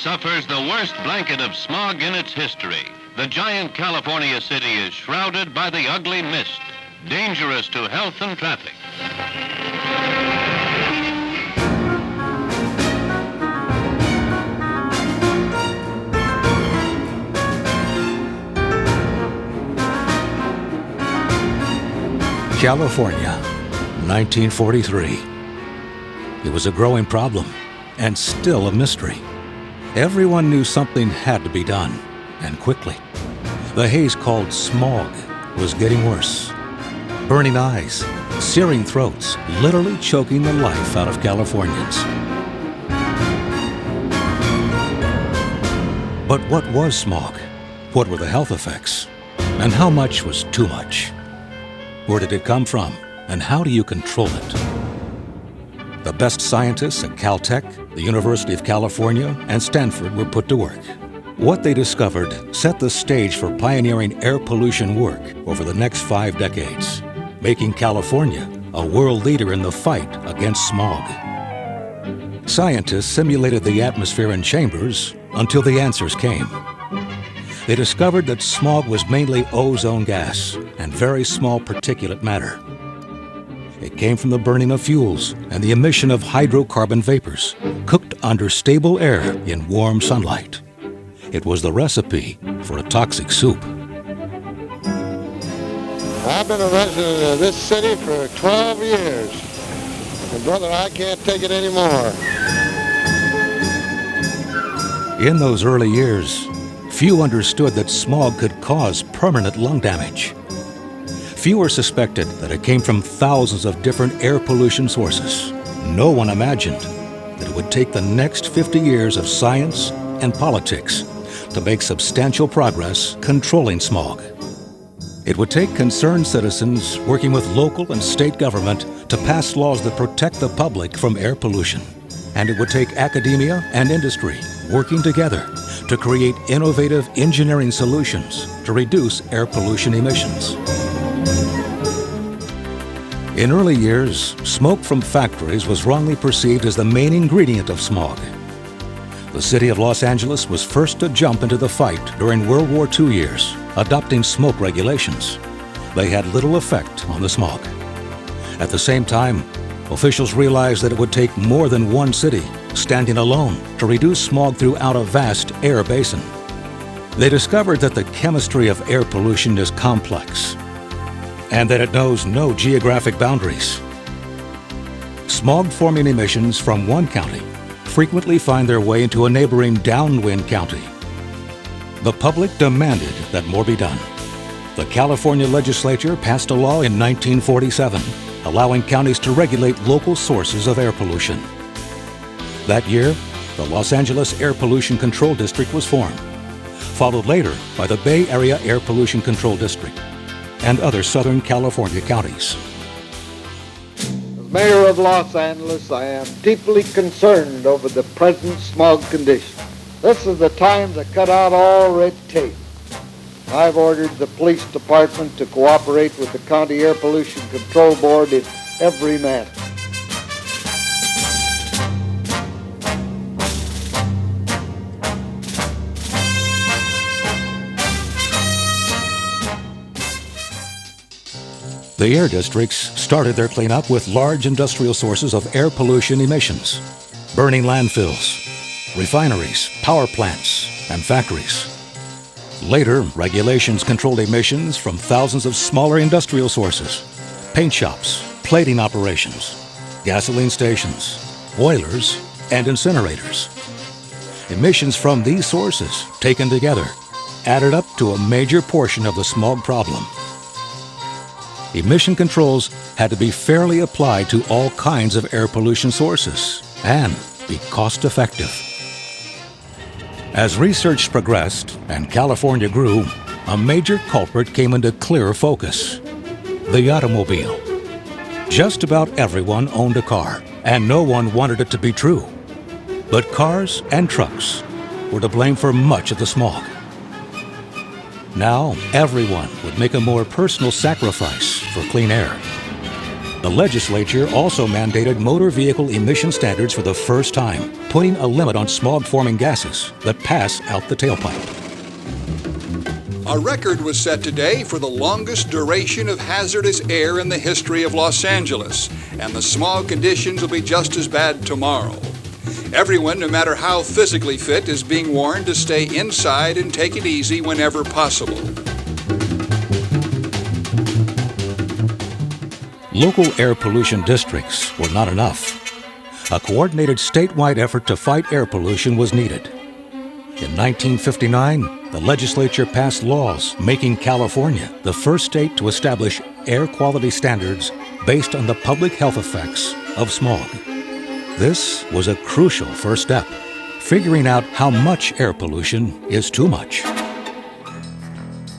suffers the worst blanket of smog in its history. The giant California city is shrouded by the ugly mist, dangerous to health and traffic. California, 1943. It was a growing problem and still a mystery. Everyone knew something had to be done, and quickly. The haze called smog was getting worse. Burning eyes, searing throats, literally choking the life out of Californians. But what was smog? What were the health effects? And how much was too much? Where did it come from, and how do you control it? The best scientists at Caltech, the University of California, and Stanford were put to work. What they discovered set the stage for pioneering air pollution work over the next 5 decades, making California a world leader in the fight against smog. Scientists simulated the atmosphere in chambers until the answers came. They discovered that smog was mainly ozone gas and very small particulate matter. It came from the burning of fuels and the emission of hydrocarbon vapors, cooked under stable air in warm sunlight. It was the recipe for a toxic soup. I've been a resident of this city for 12 years. And brother, I can't take it anymore. In those early years, few understood that smog could cause permanent lung damage. Fewer suspected that it came from thousands of different air pollution sources. No one imagined that it would take the next 50 years of science and politics to make substantial progress controlling smog. It would take concerned citizens working with local and state government to pass laws that protect the public from air pollution. And it would take academia and industry working together to create innovative engineering solutions to reduce air pollution emissions. In early years, smoke from factories was wrongly perceived as the main ingredient of smog. The city of Los Angeles was first to jump into the fight during World War II years, adopting smoke regulations. They had little effect on the smog. At the same time, officials realized that it would take more than one city standing alone to reduce smog throughout a vast air basin. They discovered that the chemistry of air pollution is complex and that it knows no geographic boundaries. Smog-forming emissions from one county frequently find their way into a neighboring downwind county. The public demanded that more be done. The California legislature passed a law in 1947 allowing counties to regulate local sources of air pollution. That year, the Los Angeles Air Pollution Control District was formed, followed later by the Bay Area Air Pollution Control District and other Southern California counties. As mayor of Los Angeles, I am deeply concerned over the present smog condition. This is the time to cut out all red tape. I've ordered the police department to cooperate with the County Air Pollution Control Board in every matter. The air districts started their cleanup with large industrial sources of air pollution emissions, burning landfills, refineries, power plants, and factories. Later, regulations controlled emissions from thousands of smaller industrial sources, paint shops, plating operations, gasoline stations, boilers, and incinerators. Emissions from these sources, taken together, added up to a major portion of the smog problem. Emission controls had to be fairly applied to all kinds of air pollution sources and be cost-effective. As research progressed and California grew, a major culprit came into clearer focus: the automobile. Just about everyone owned a car, and no one wanted it to be true. But cars and trucks were to blame for much of the smog. Now, everyone would make a more personal sacrifice for clean air. The legislature also mandated motor vehicle emission standards for the first time, putting a limit on smog-forming gases that pass out the tailpipe. A record was set today for the longest duration of hazardous air in the history of Los Angeles, and the smog conditions will be just as bad tomorrow. Everyone, no matter how physically fit, is being warned to stay inside and take it easy whenever possible. Local air pollution districts were not enough. A coordinated statewide effort to fight air pollution was needed. In 1959, the legislature passed laws making California the first state to establish air quality standards based on the public health effects of smog. This was a crucial first step, figuring out how much air pollution is too much.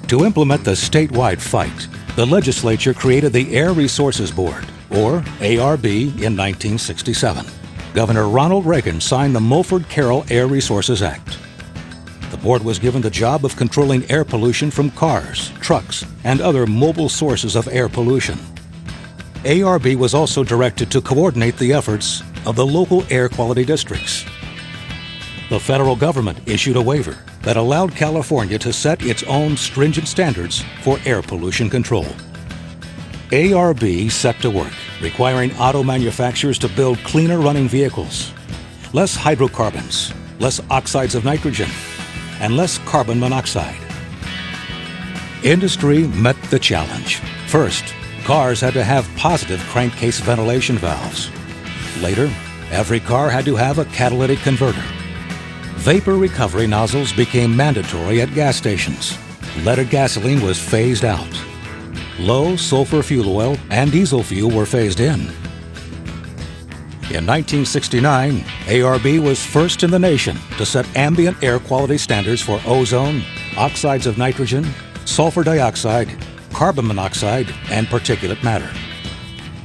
To implement the statewide fight, the legislature created the Air Resources Board, or ARB, in 1967. Governor Ronald Reagan signed the Mulford-Carroll Air Resources Act. The board was given the job of controlling air pollution from cars, trucks, and other mobile sources of air pollution. ARB was also directed to coordinate the efforts of the local air quality districts. The federal government issued a waiver that allowed California to set its own stringent standards for air pollution control. ARB set to work, requiring auto manufacturers to build cleaner running vehicles, less hydrocarbons, less oxides of nitrogen, and less carbon monoxide. Industry met the challenge. First, cars had to have positive crankcase ventilation valves. Later, every car had to have a catalytic converter. Vapor recovery nozzles became mandatory at gas stations. Leaded gasoline was phased out. Low sulfur fuel oil and diesel fuel were phased in. In 1969, ARB was first in the nation to set ambient air quality standards for ozone, oxides of nitrogen, sulfur dioxide, carbon monoxide, and particulate matter.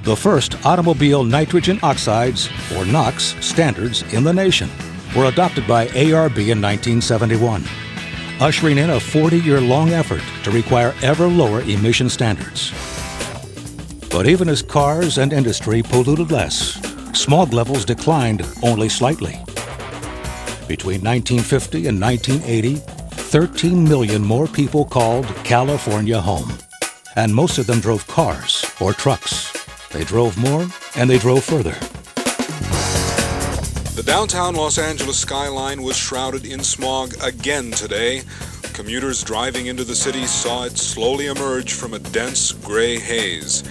The first automobile nitrogen oxides, or NOx, standards in the nation were adopted by ARB in 1971, ushering in a 40-year-long effort to require ever lower emission standards. But even as cars and industry polluted less, smog levels declined only slightly. Between 1950 and 1980, 13 million more people called California home, and most of them drove cars or trucks. They drove more and they drove further. The downtown Los Angeles skyline was shrouded in smog again today. Commuters driving into the city saw it slowly emerge from a dense gray haze.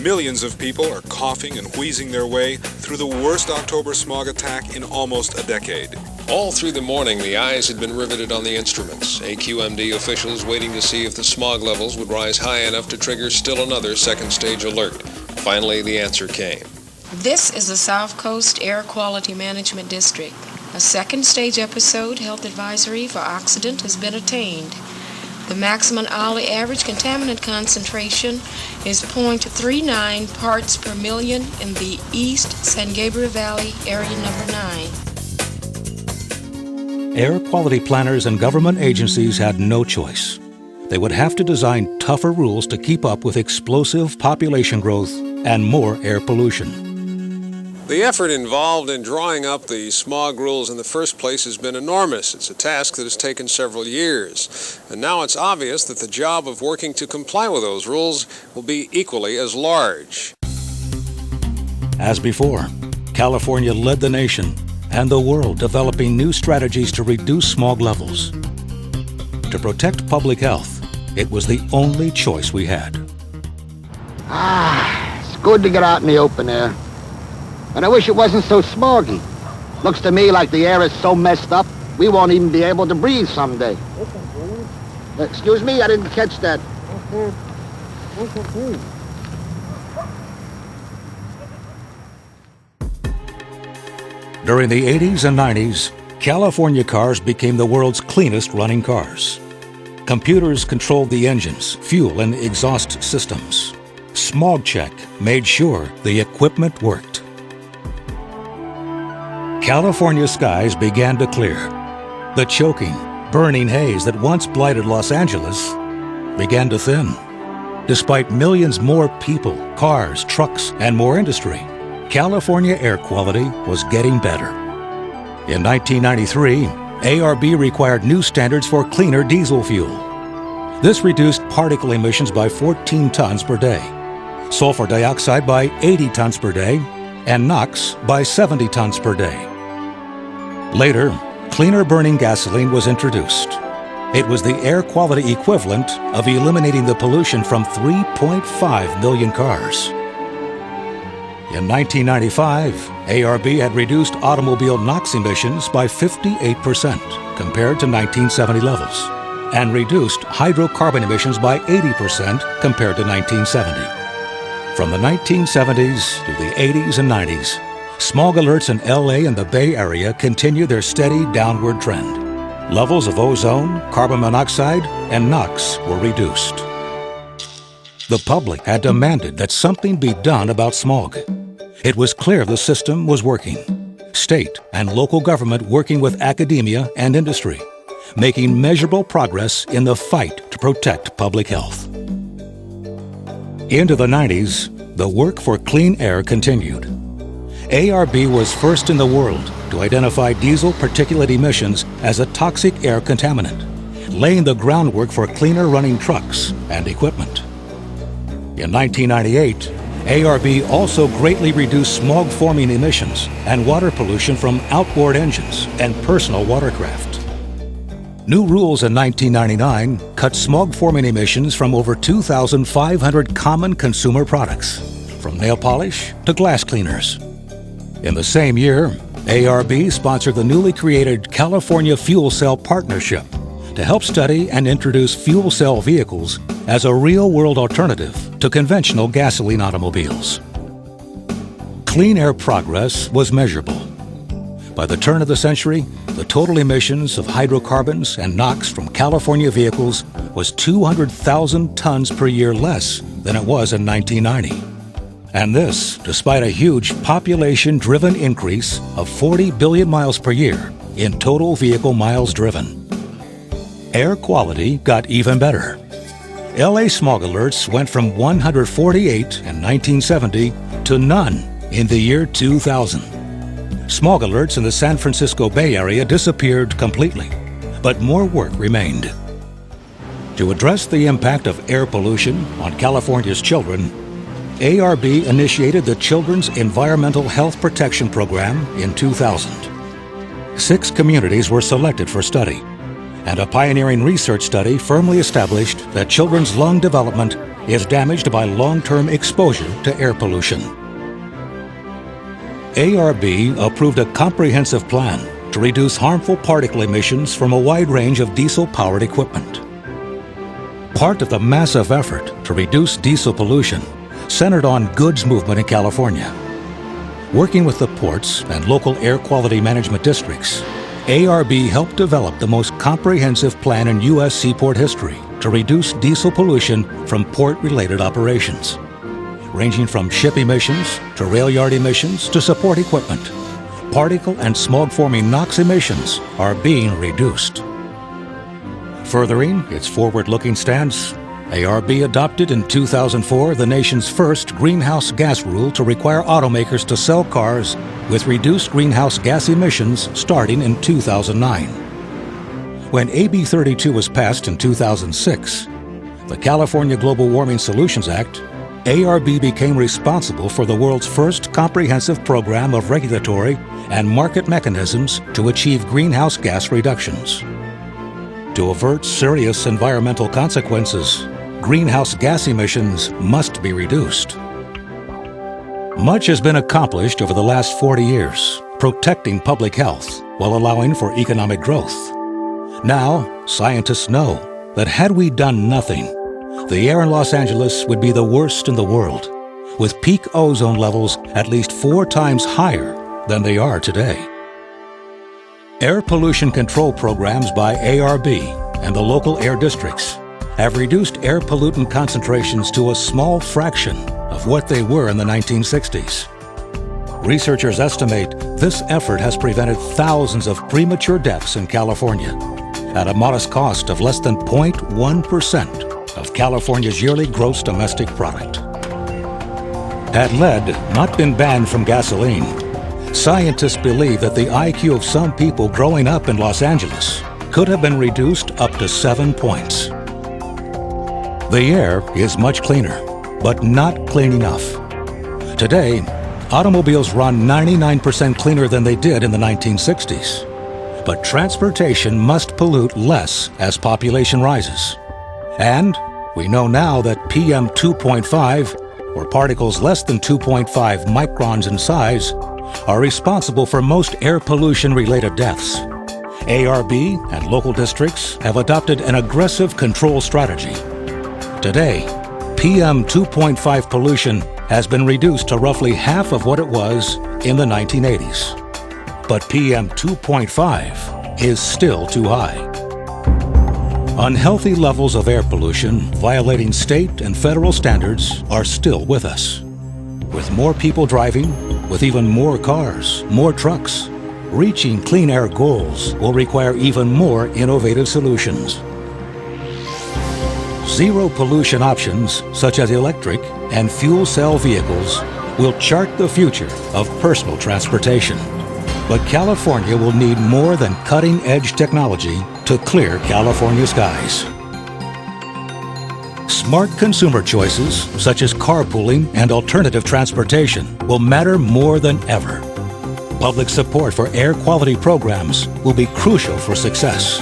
Millions of people are coughing and wheezing their way through the worst October smog attack in almost a decade. All through the morning, the eyes had been riveted on the instruments. AQMD officials waiting to see if the smog levels would rise high enough to trigger still another second stage alert. Finally, the answer came. This is the South Coast Air Quality Management District. A second stage episode health advisory for oxidant has been attained. The maximum hourly average contaminant concentration is 0.39 parts per million in the East San Gabriel Valley, area number 9. Air quality planners and government agencies had no choice. They would have to design tougher rules to keep up with explosive population growth and more air pollution. The effort involved in drawing up the smog rules in the first place has been enormous. It's a task that has taken several years. And now it's obvious that the job of working to comply with those rules will be equally as large. As before, California led the nation and the world developing new strategies to reduce smog levels. To protect public health, it was the only choice we had. It's good to get out in the open air. And I wish it wasn't so smoggy. Looks to me like the air is so messed up, we won't even be able to breathe someday. Excuse me, I didn't catch that. During the 80s and 90s, California cars became the world's cleanest running cars. Computers controlled the engines, fuel, and exhaust systems. Smog Check made sure the equipment worked. California skies began to clear. The choking, burning haze that once blighted Los Angeles began to thin. despite millions more people, cars, trucks, and more industry, California air quality was getting better. In 1993, ARB required new standards for cleaner diesel fuel. This reduced particle emissions by 14 tons per day, sulfur dioxide by 80 tons per day, and NOx by 70 tons per day. Later, cleaner burning gasoline was introduced. It was the air quality equivalent of eliminating the pollution from 3.5 million cars. In 1995, ARB had reduced automobile NOx emissions by 58% compared to 1970 levels, and reduced hydrocarbon emissions by 80% compared to 1970. From the 1970s to the 80s and 90s, smog alerts in LA and the Bay Area continued their steady downward trend. Levels of ozone, carbon monoxide, and NOx were reduced. The public had demanded that something be done about smog. It was clear the system was working. State and local government working with academia and industry, making measurable progress in the fight to protect public health. Into the 90s, the work for clean air continued. ARB was first in the world to identify diesel particulate emissions as a toxic air contaminant, laying the groundwork for cleaner running trucks and equipment. In 1998, ARB also greatly reduced smog-forming emissions and water pollution from outboard engines and personal watercraft. New rules in 1999 cut smog-forming emissions from over 2,500 common consumer products, from nail polish to glass cleaners. In the same year, ARB sponsored the newly created California Fuel Cell Partnership to help study and introduce fuel cell vehicles as a real-world alternative to conventional gasoline automobiles. Clean air progress was measurable. By the turn of the century, the total emissions of hydrocarbons and NOx from California vehicles was 200,000 tons per year less than it was in 1990. And this, despite a huge population-driven increase of 40 billion miles per year in total vehicle miles driven. Air quality got even better. LA smog alerts went from 148 in 1970 to none in the year 2000. Smog alerts in the San Francisco Bay Area disappeared completely, but more work remained. To address the impact of air pollution on California's children, ARB initiated the Children's Environmental Health Protection Program in 2000. 6 communities were selected for study, and a pioneering research study firmly established that children's lung development is damaged by long-term exposure to air pollution. ARB approved a comprehensive plan to reduce harmful particle emissions from a wide range of diesel-powered equipment. Part of the massive effort to reduce diesel pollution centered on goods movement in California. Working with the ports and local air quality management districts, ARB helped develop the most comprehensive plan in U.S. seaport history to reduce diesel pollution from port-related operations. Ranging from ship emissions to rail yard emissions to support equipment, particle and smog-forming NOx emissions are being reduced. Furthering its forward-looking stance, ARB adopted in 2004 the nation's first greenhouse gas rule to require automakers to sell cars with reduced greenhouse gas emissions starting in 2009. When AB 32 was passed in 2006, the California Global Warming Solutions Act, ARB became responsible for the world's first comprehensive program of regulatory and market mechanisms to achieve greenhouse gas reductions. To avert serious environmental consequences, greenhouse gas emissions must be reduced. Much has been accomplished over the last 40 years, protecting public health while allowing for economic growth. Now, scientists know that had we done nothing, the air in Los Angeles would be the worst in the world, with peak ozone levels at least 4 times higher than they are today. Air pollution control programs by ARB and the local air districts have reduced air pollutant concentrations to a small fraction of what they were in the 1960s. Researchers estimate this effort has prevented thousands of premature deaths in California at a modest cost of less than 0.1% of California's yearly gross domestic product. Had lead not been banned from gasoline, scientists believe that the IQ of some people growing up in Los Angeles could have been reduced up to 7 points. The air is much cleaner, but not clean enough. Today, automobiles run 99% cleaner than they did in the 1960s. But transportation must pollute less as population rises. And we know now that PM 2.5, or particles less than 2.5 microns in size, are responsible for most air pollution-related deaths. ARB and local districts have adopted an aggressive control strategy. Today, PM 2.5 pollution has been reduced to roughly half of what it was in the 1980s. But PM 2.5 is still too high. Unhealthy levels of air pollution violating state and federal standards are still with us. With more people driving, with even more cars, more trucks, reaching clean air goals will require even more innovative solutions. Zero pollution options, such as electric and fuel cell vehicles, will chart the future of personal transportation. But California will need more than cutting-edge technology to clear California skies. Smart consumer choices, such as carpooling and alternative transportation, will matter more than ever. Public support for air quality programs will be crucial for success.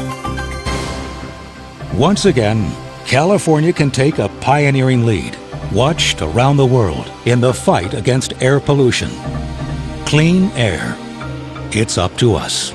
Once again, California can take a pioneering lead, watched around the world in the fight against air pollution. Clean air. It's up to us.